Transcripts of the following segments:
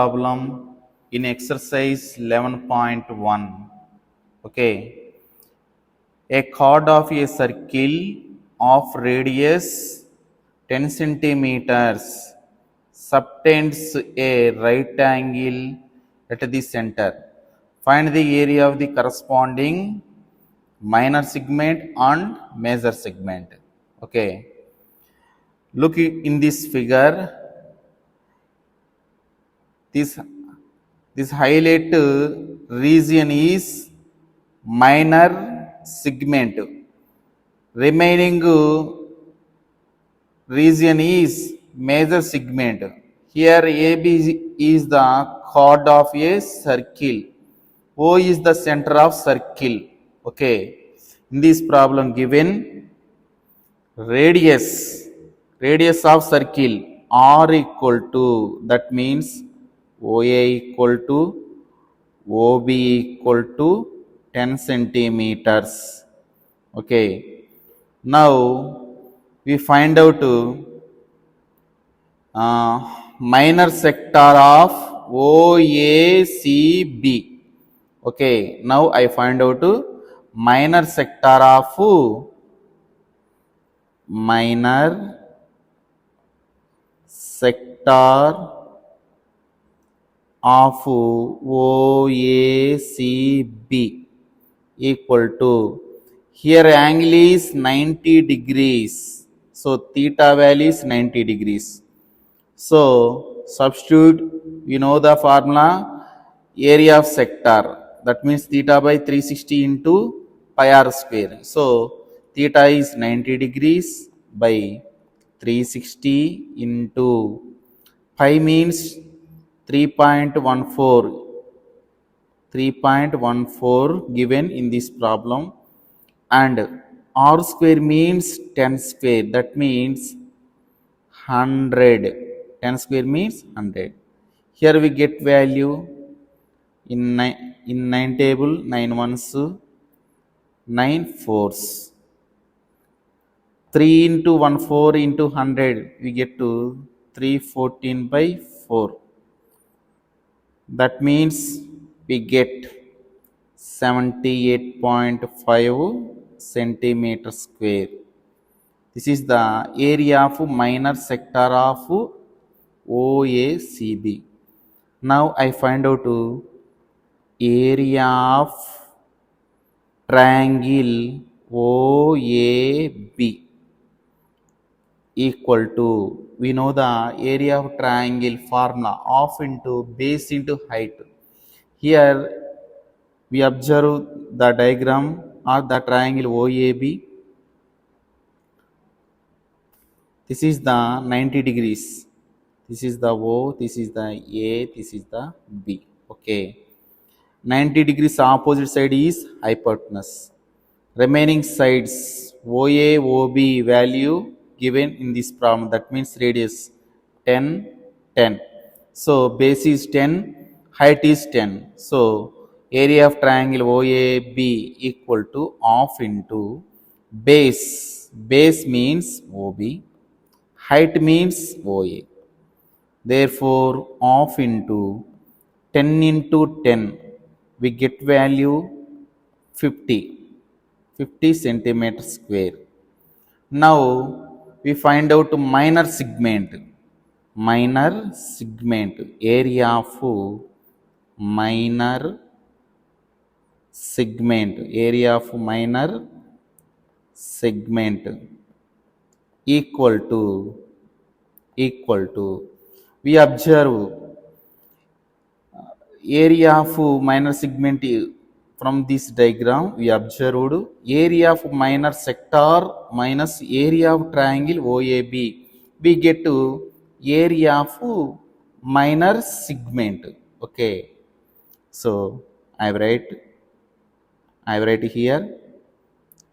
problem in exercise 11.1. Okay, a chord of a circle of radius 10 centimeters subtends a right angle at the center. Find the area of the corresponding minor segment and major segment. Okay, look in this figure. This highlight region is minor segment. Remaining region is major segment. Here AB is the chord of a circle. O is the center of circle. Okay. In this problem given radius of circle r equal to, that means OA equal to OB equal to 10 centimeters. Okay. Now we find out minor sector of OACB. Okay. Now I find out minor sector of OACB equal to, here angle is 90 degrees. So theta value is 90 degrees. So substitute, you know the formula, area of sector, that means theta by 360 into pi r square. So theta is 90 degrees by 360 into pi means 3.14 given in this problem, and r square means 10 square, that means 100. 10 square means 100. Here we get value in 9 table, 9 ones, 9 fours. 3 into 1 4 into 100, we get to 314 by 4. That means we get 78.5 centimeter square. This is the area of minor sector of OACB. Now I find out area of triangle OAB equal to, we know the area of triangle formula, half into base into height. Here we observe the diagram of the triangle OAB. This is the 90 degrees. This is the O, this is the A, this is the B. Okay. 90 degrees opposite side is hypotenuse. Remaining sides OA, OB value given in this problem, that means radius 10, 10. So base is 10, height is 10. So area of triangle OAB equal to half into base. Base means OB. Height means OA. Therefore, half into 10 into 10, we get value 50 centimeter square. Now we find out minor segment. Minor segment, area of minor segment, area of minor segment equal to, we observe area of minor segment from this diagram. We observed area of minor sector minus area of triangle OAB, we get to area of minor segment. Okay, so I write here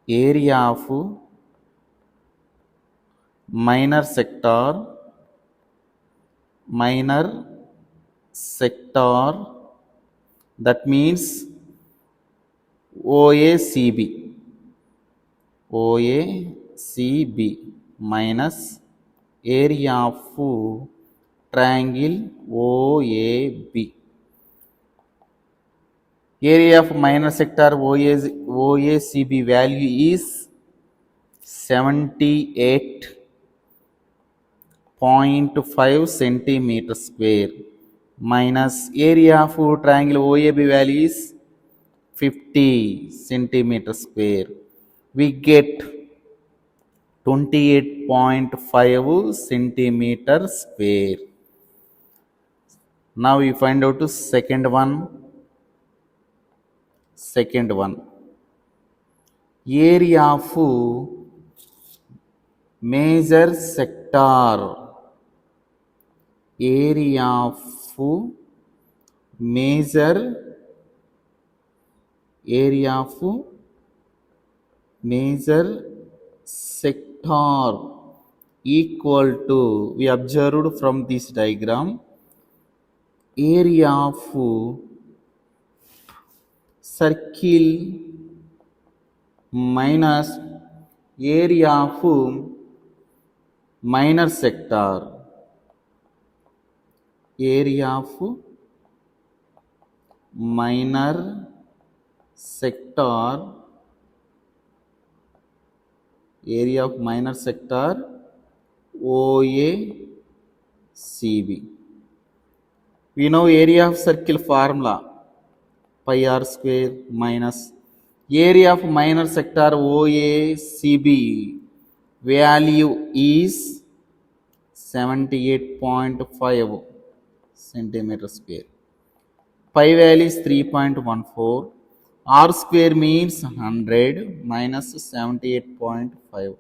area of minor sector that means OACB minus area of triangle OAB. Area of minor sector OACB value is 78.5 centimeter square minus area of triangle OAB value is 50 centimeter square. We get 28.5 centimeter square. Now we find out the second one. Area of major sector. Area of major sector equal to, we observed from this diagram, area of circle minus area of minor sector. Area of minor sector, area of minor sector OACB. We know area of circle formula, pi r square minus area of minor sector OACB value is 78.5 centimeter square. Pi value is 3.14. R square means 100 minus 78.5.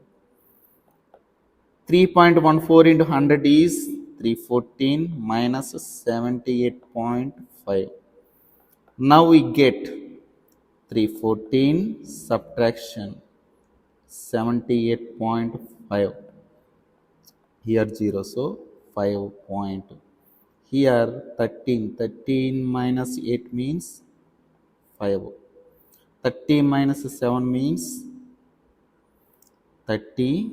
3.14 into 100 is 314 minus 78.5. Now we get 314 subtraction 78.5. Here 0, so 5 point. Here 13 minus 8 means 5. 30 minus 7 means 30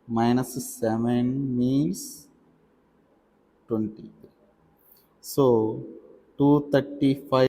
minus 7 means 20. So 235